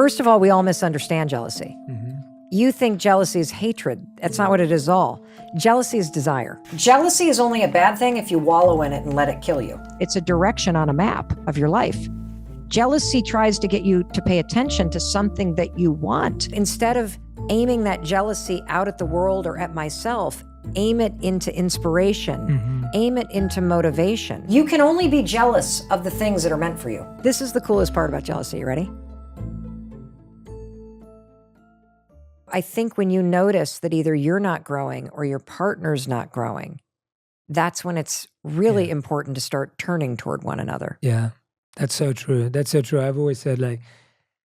First of all, we all misunderstand jealousy. You think jealousy is hatred. That's not what it is at all. Jealousy is desire. Jealousy is only a bad thing if you wallow in it and let it kill you. It's a direction on a map of your life. Jealousy tries to get you to pay attention to something that you want. Instead of aiming that jealousy out at the world or at myself, aim it into inspiration, aim it into motivation. You can only be jealous of the things that are meant for you. This is the coolest part about jealousy. You ready? I think when you notice that either you're not growing or your partner's not growing, that's when it's really important to start turning toward one another. Yeah, that's so true. That's so true. I've always said, like,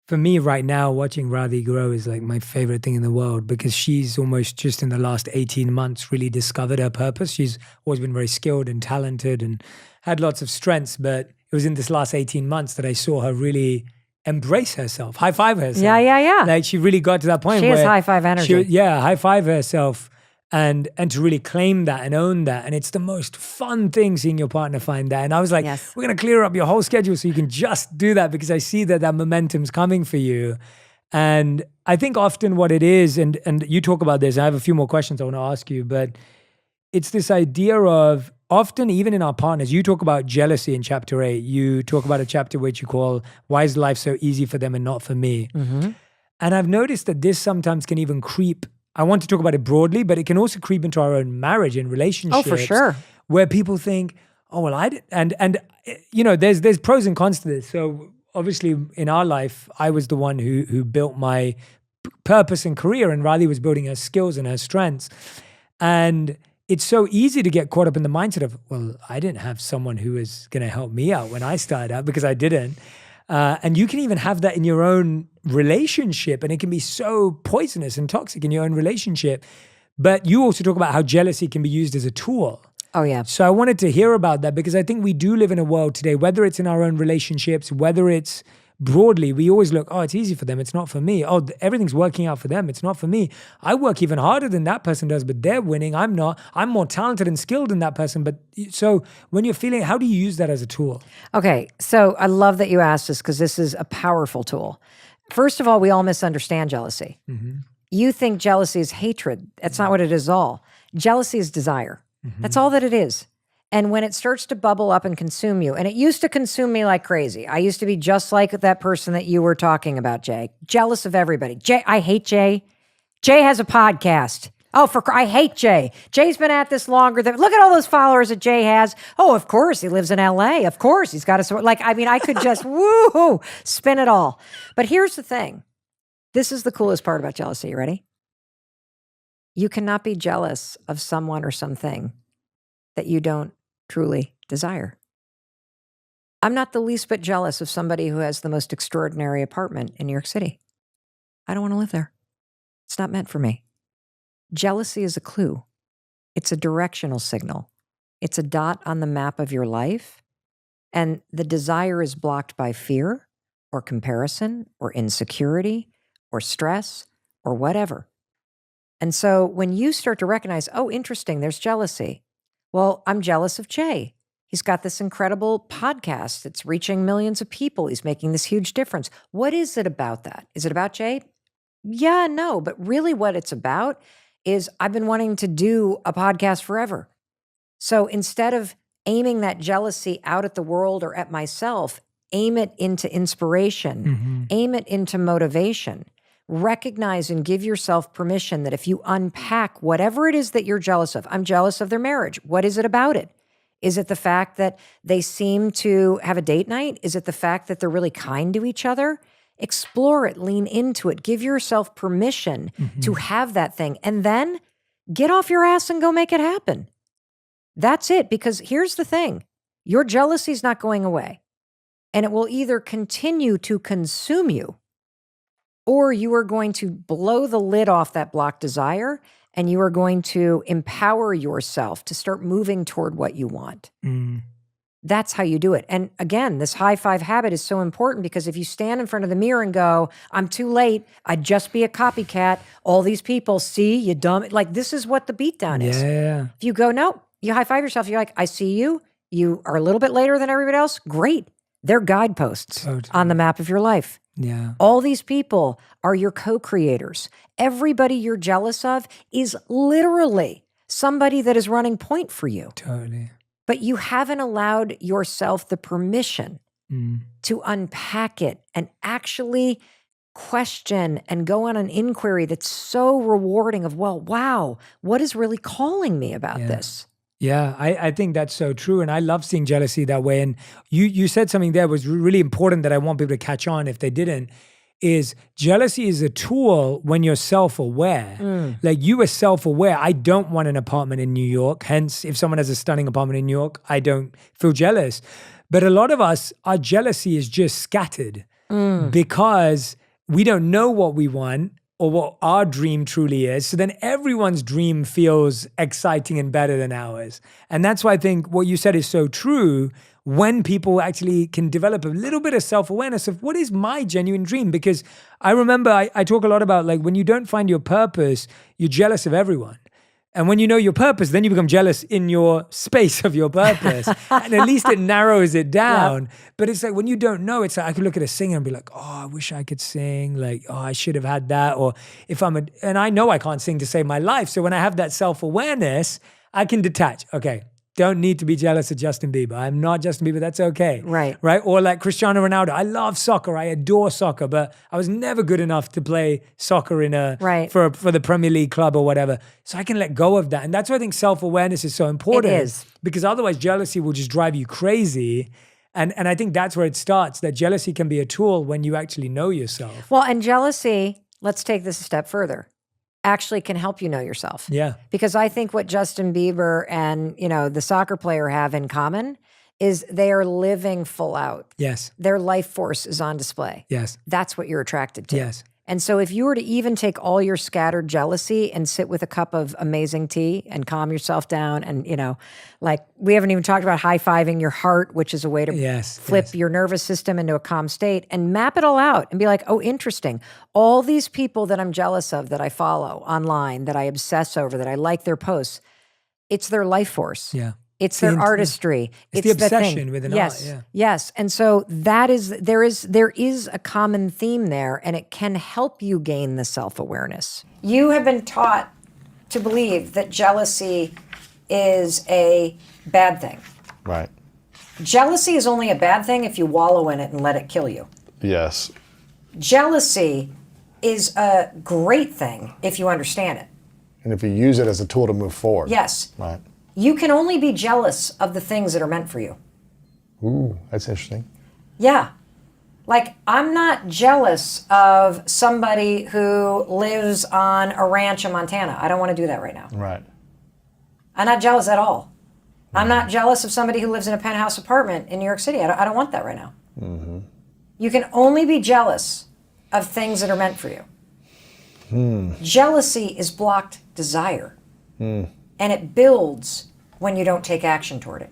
for me right now, watching Radhi grow is like my favorite thing in the world, because she's almost just in the last 18 months really discovered her purpose. She's always been very skilled and talented and had lots of strengths, but it was in this last 18 months that I saw her really embrace herself, high five herself. Yeah. Like, she really got to that point where she has high five energy. High five herself and to really claim that and own that. And it's the most fun thing seeing your partner find that. And I was like, we're going to clear up your whole schedule so you can just do that, because I see that momentum's coming for you. And I think often what it is, and you talk about this, I have a few more questions I want to ask you, but it's this idea of often, even in our partners, you talk about jealousy in chapter 8. You talk about a chapter which you call, Why is Life So Easy for Them and Not for Me? And I've noticed that this sometimes can even creep. I want to talk about it broadly, but it can also creep into our own marriage and relationships. Oh, for sure. Where people think, oh, well, and you know, there's pros and cons to this. So obviously in our life, I was the one who built my purpose and career, and Radhi was building her skills and her strengths. And it's so easy to get caught up in the mindset of, well, I didn't have someone who was going to help me out when I started out, because I didn't. And you can even have that in your own relationship, and it can be so poisonous and toxic in your own relationship. But you also talk about how jealousy can be used as a tool. Oh, yeah. So I wanted to hear about that, because I think we do live in a world today, whether it's in our own relationships, whether it's broadly, we always look, oh, it's easy for them, it's not for me. Oh, everything's working out for them, it's not for me. I work even harder than that person does, but they're winning, I'm not. I'm more talented and skilled than that person. But so when you're feeling, how do you use that as a tool? Okay, so I love that you asked this, because this is a powerful tool. First of all, we all misunderstand jealousy. You think jealousy is hatred. That's not what it is at all. Jealousy is desire. That's all that it is. And when it starts to bubble up and consume you, and it used to consume me like crazy. I used to be just like that person that you were talking about, Jay. Jealous of everybody. Jay, I hate Jay. Jay has a podcast. Oh, I hate Jay. Jay's been at this longer than, look at all those followers that Jay has. Oh, of course, he lives in LA. Of course, he's got a, like, I mean, I could just, woo, spin it all. But here's the thing. This is the coolest part about jealousy. You ready? You cannot be jealous of someone or something that you don't truly desire. I'm not the least bit jealous of somebody who has the most extraordinary apartment in New York City. I don't want to live there. It's not meant for me. Jealousy is a clue. It's a directional signal. It's a dot on the map of your life. And the desire is blocked by fear or comparison or insecurity or stress or whatever. And so when you start to recognize, oh, interesting, there's jealousy. Well, I'm jealous of Jay. He's got this incredible podcast. It's reaching millions of people. He's making this huge difference. What is it about that? Is it about Jay? Yeah, no. But really what it's about is I've been wanting to do a podcast forever. So instead of aiming that jealousy out at the world or at myself, aim it into inspiration, aim it into motivation. Recognize and give yourself permission that if you unpack whatever it is that you're jealous of, I'm jealous of their marriage. What is it about it? Is it the fact that they seem to have a date night? Is it the fact that they're really kind to each other? Explore it, lean into it, give yourself permission to have that thing, and then get off your ass and go make it happen. That's it, because here's the thing. Your jealousy is not going away, and it will either continue to consume you, or you are going to blow the lid off that blocked desire, and you are going to empower yourself to start moving toward what you want. That's how you do it. And again, this high five habit is so important, because if you stand in front of the mirror and go, I'm too late, I'd just be a copycat, all these people, see, you dumb, like this is what the beatdown is. Yeah. If you go, no, you high five yourself, you're like, I see you, you are a little bit later than everybody else, great. They're guideposts on the map of your life. Yeah. All these people are your co-creators. Everybody you're jealous of is literally somebody that is running point for you. Totally. But you haven't allowed yourself the permission to unpack it and actually question and go on an inquiry that's so rewarding of, well, wow, what is really calling me about this? Yeah, I think that's so true. And I love seeing jealousy that way. And you said something there was really important that I want people to catch on if they didn't, is jealousy is a tool when you're self-aware. Like you are self-aware. I don't want an apartment in New York. Hence, if someone has a stunning apartment in New York, I don't feel jealous. But a lot of us, our jealousy is just scattered because we don't know what we want or what our dream truly is. So then everyone's dream feels exciting and better than ours. And that's why I think what you said is so true. When people actually can develop a little bit of self-awareness of what is my genuine dream. Because I remember I talk a lot about like when you don't find your purpose, you're jealous of everyone. And when you know your purpose, then you become jealous in your space of your purpose. And at least it narrows it down. But it's like when you don't know, it's like I could look at a singer and be like, oh, I wish I could sing. Like, oh, I should have had that. Or if and I know I can't sing to save my life. So when I have that self-awareness, I can detach. Okay. Don't need to be jealous of Justin Bieber. I'm not Justin Bieber. That's okay. Right. Or like Cristiano Ronaldo. I love soccer. I adore soccer, but I was never good enough to play soccer in for the Premier League club or whatever. So I can let go of that. And that's why I think self-awareness is so important. It is. Because otherwise jealousy will just drive you crazy. And I think that's where it starts, that jealousy can be a tool when you actually know yourself. Well, and jealousy, let's take this a step further, actually can help you know yourself. Yeah. Because I think what Justin Bieber and, the soccer player have in common is they are living full out. Yes. Their life force is on display. Yes. That's what you're attracted to. Yes. And so if you were to even take all your scattered jealousy and sit with a cup of amazing tea and calm yourself down and, like we haven't even talked about high-fiving your heart, which is a way to flip your nervous system into a calm state and map it all out and be like, oh, interesting. All these people that I'm jealous of that I follow online, that I obsess over, that I like their posts, it's their life force. Yeah. It's their artistry. It's the obsession with an art. Yeah. Yes. And so there is a common theme there, and it can help you gain the self-awareness. You have been taught to believe that jealousy is a bad thing. Right. Jealousy is only a bad thing if you wallow in it and let it kill you. Yes. Jealousy is a great thing if you understand it. And if you use it as a tool to move forward. Yes. Right. You can only be jealous of the things that are meant for you. Ooh, that's interesting. Yeah. Like, I'm not jealous of somebody who lives on a ranch in Montana. I don't want to do that right now. Right. I'm not jealous at all. I'm not jealous of somebody who lives in a penthouse apartment in New York City. I don't want that right now. Mm-hmm. You can only be jealous of things that are meant for you. Jealousy is blocked desire. And it builds when you don't take action toward it.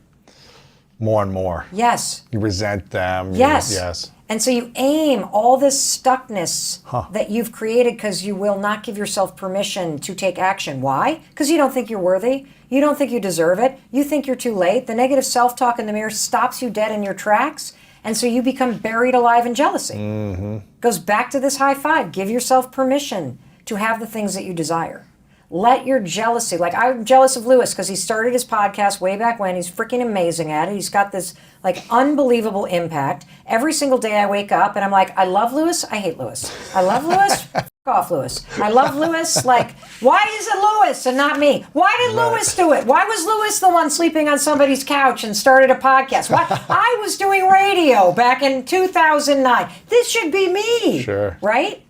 More and more. Yes. You resent them. Yes. Yes. And so you aim all this stuckness that you've created because you will not give yourself permission to take action. Why? Because you don't think you're worthy. You don't think you deserve it. You think you're too late. The negative self-talk in the mirror stops you dead in your tracks. And so you become buried alive in jealousy. Goes back to this high five. Give yourself permission to have the things that you desire. Let your jealousy, like I'm jealous of Lewis because he started his podcast way back when. He's freaking amazing at it. He's got this like unbelievable impact. Every single day I wake up and I'm like, I love Lewis, I hate Lewis. I love Lewis, f off Lewis. I love Lewis, like, why is it Lewis and not me? Why did Lewis do it? Why was Lewis the one sleeping on somebody's couch and started a podcast? Why? I was doing radio back in 2009. This should be me, right?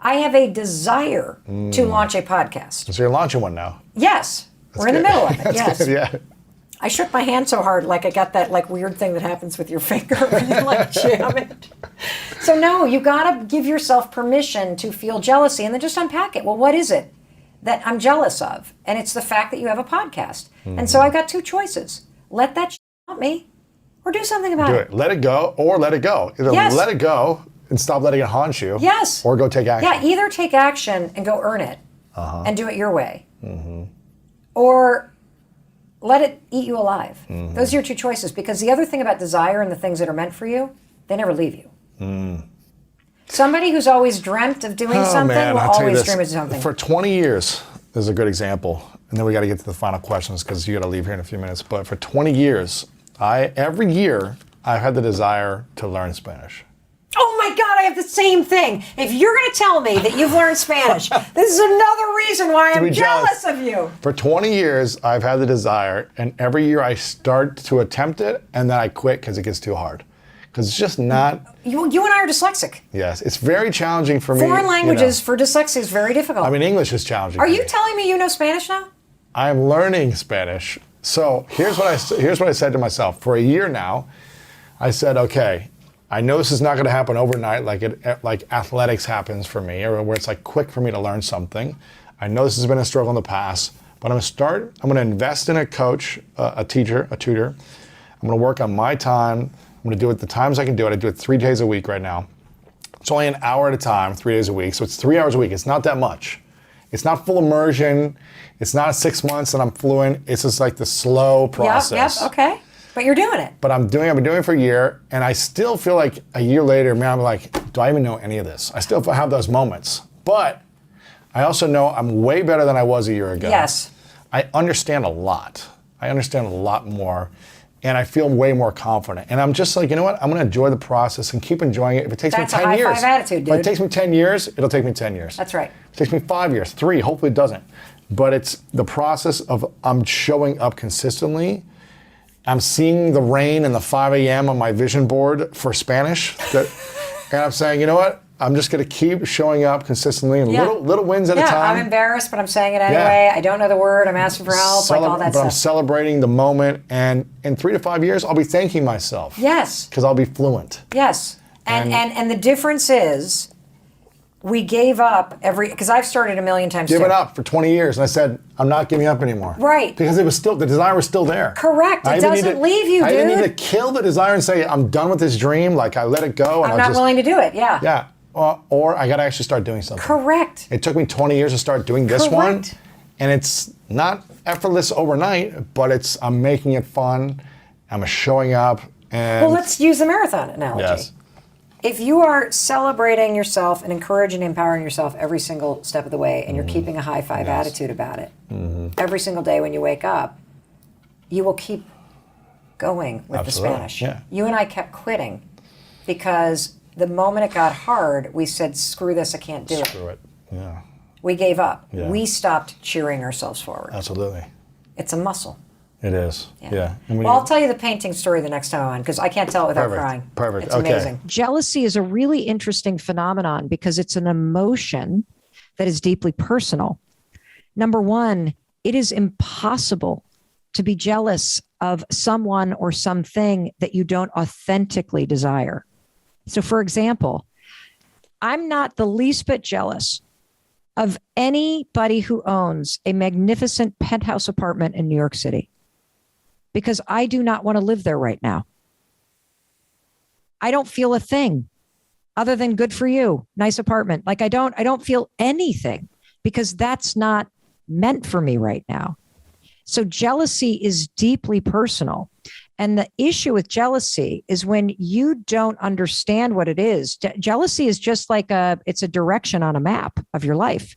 I have a desire to launch a podcast. So you're launching one now? Yes. We're in the middle of it. Yes. Good, yeah. I shook my hand so hard, like I got that like weird thing that happens with your finger when you like jam it. So no, you gotta give yourself permission to feel jealousy and then just unpack it. Well, what is it that I'm jealous of? And it's the fact that you have a podcast. And so I've got two choices. Let that haunt me or do something about it. Let it go or let it go. Either let it go and stop letting it haunt you. Yes. Or go take action. Yeah, either take action and go earn it and do it your way. Or let it eat you alive. Those are your two choices, because the other thing about desire and the things that are meant for you, they never leave you. Somebody who's always dreamt of doing something will always dream of something. For 20 years, this is a good example. And then we got to get to the final questions because you got to leave here in a few minutes. But for 20 years, every year, I've had the desire to learn Spanish. Oh my God, I have the same thing. If you're going to tell me that you've learned Spanish, this is another reason why I'm jealous of you. For 20 years, I've had the desire, and every year I start to attempt it, and then I quit because it gets too hard. Because it's just not... You and I are dyslexic. Yes, it's very challenging for me. Foreign languages for dyslexia is very difficult. I mean, English is challenging. Are you telling me you know Spanish now? I'm learning Spanish. So here's what I said to myself. For a year now, I said, okay, I know this is not going to happen overnight like athletics happens for me, or where it's like quick for me to learn something. I know this has been a struggle in the past, but I'm going to invest in a coach, a teacher, a tutor. I'm going to work on my time. I'm going to do it the times I can do it. I do it 3 days a week right now. It's only an hour at a time, 3 days a week. So it's 3 hours a week. It's not that much. It's not full immersion. It's not 6 months and I'm fluent. It's just like the slow process. Yep, okay. But you're doing it. But I've been doing it for a year, and I still feel like a year later, man, I'm like, do I even know any of this? I still have those moments. But I also know I'm way better than I was a year ago. Yes. I understand a lot. I understand a lot more, and I feel way more confident. And I'm just like, you know what? I'm going to enjoy the process and keep enjoying it. If it takes me 10 years. That's a high five attitude, dude. If it takes me 10 years, it'll take me 10 years. That's right. If it takes me 5 years, 3, hopefully it doesn't. But it's the process of I'm showing up consistently. I'm seeing the rain and the 5 a.m. on my vision board for Spanish. And I'm saying, you know what? I'm just going to keep showing up consistently and little wins at a time. I'm embarrassed, but I'm saying it anyway. I don't know the word. I'm asking for help, like all that stuff. But I'm celebrating the moment. And in 3 to 5 years, I'll be thanking myself. Yes. Because I'll be fluent. Yes. And the difference is, we gave up because I've started a million times Given up for 20 years, and I said, I'm not giving up anymore. Right. Because the desire was still there. Correct. It doesn't leave you, dude. I didn't need to kill the desire and say, I'm done with this dream, like I let it go. And I'm not willing to do it, yeah. Yeah. Or I got to actually start doing something. Correct. It took me 20 years to start doing this one, and it's not effortless overnight, but I'm making it fun. I'm showing up. And well, let's use the marathon analogy. Yes. If you are celebrating yourself and encouraging and empowering yourself every single step of the way, and you're keeping a high five attitude about it, every single day when you wake up, you will keep going with the Spanish. Yeah. You and I kept quitting because the moment it got hard, we said, screw this, I can't do it. Screw it, yeah. We gave up. Yeah. We stopped cheering ourselves forward. Absolutely. It's a muscle. It is, yeah. Well, I'll tell you the painting story the next time I'm on, because I can't tell it without crying. Perfect, It's okay. amazing. Jealousy is a really interesting phenomenon because it's an emotion that is deeply personal. Number one, it is impossible to be jealous of someone or something that you don't authentically desire. So, for example, I'm not the least bit jealous of anybody who owns a magnificent penthouse apartment in New York City, because I do not want to live there right now. I don't feel a thing other than good for you, nice apartment. Like I don't feel anything because that's not meant for me right now. So jealousy is deeply personal. And the issue with jealousy is when you don't understand what it is. Jealousy is just like it's a direction on a map of your life.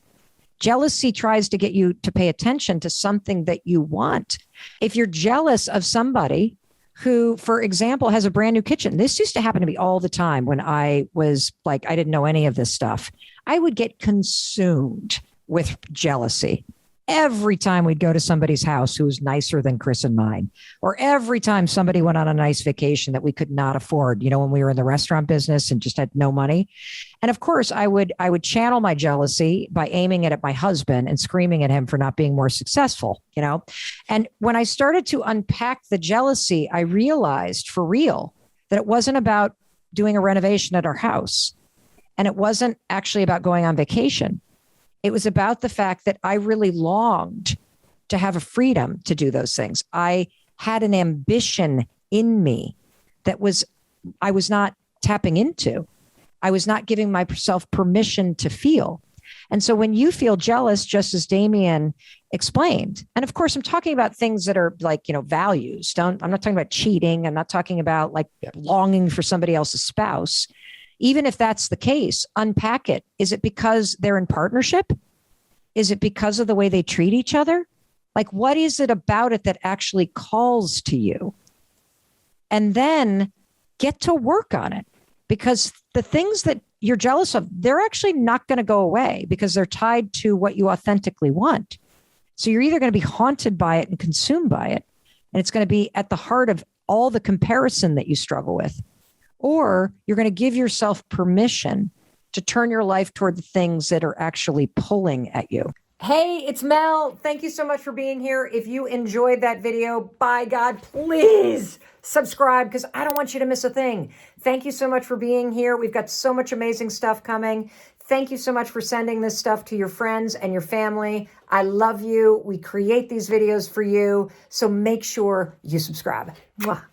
Jealousy tries to get you to pay attention to something that you want. If you're jealous of somebody who, for example, has a brand new kitchen, this used to happen to me all the time when I was like, I didn't know any of this stuff. I would get consumed with jealousy every time we'd go to somebody's house who was nicer than Chris and mine, or every time somebody went on a nice vacation that we could not afford, when we were in the restaurant business and just had no money. And of course, I would channel my jealousy by aiming it at my husband and screaming at him for not being more successful, And when I started to unpack the jealousy, I realized for real that it wasn't about doing a renovation at our house. And it wasn't actually about going on vacation. It was about the fact that I really longed to have a freedom to do those things. I had an ambition in me that I was not tapping into. I was not giving myself permission to feel. And so when you feel jealous, just as Damien explained, and of course, I'm talking about things that are like, values. I'm not talking about cheating. I'm not talking about longing for somebody else's spouse. even if that's the case, unpack it. Is it because they're in partnership? Is it because of the way they treat each other? Like, what is it about it that actually calls to you? And then get to work on it, because the things that you're jealous of, they're actually not going to go away because they're tied to what you authentically want. So you're either going to be haunted by it and consumed by it, and it's going to be at the heart of all the comparison that you struggle with, or you're going to give yourself permission to turn your life toward the things that are actually pulling at you. Hey, it's Mel. Thank you so much for being here. If you enjoyed that video, by God, please subscribe, because I don't want you to miss a thing. Thank you so much for being here. We've got so much amazing stuff coming. Thank you so much for sending this stuff to your friends and your family. I love you. We create these videos for you. So make sure you subscribe. Mwah.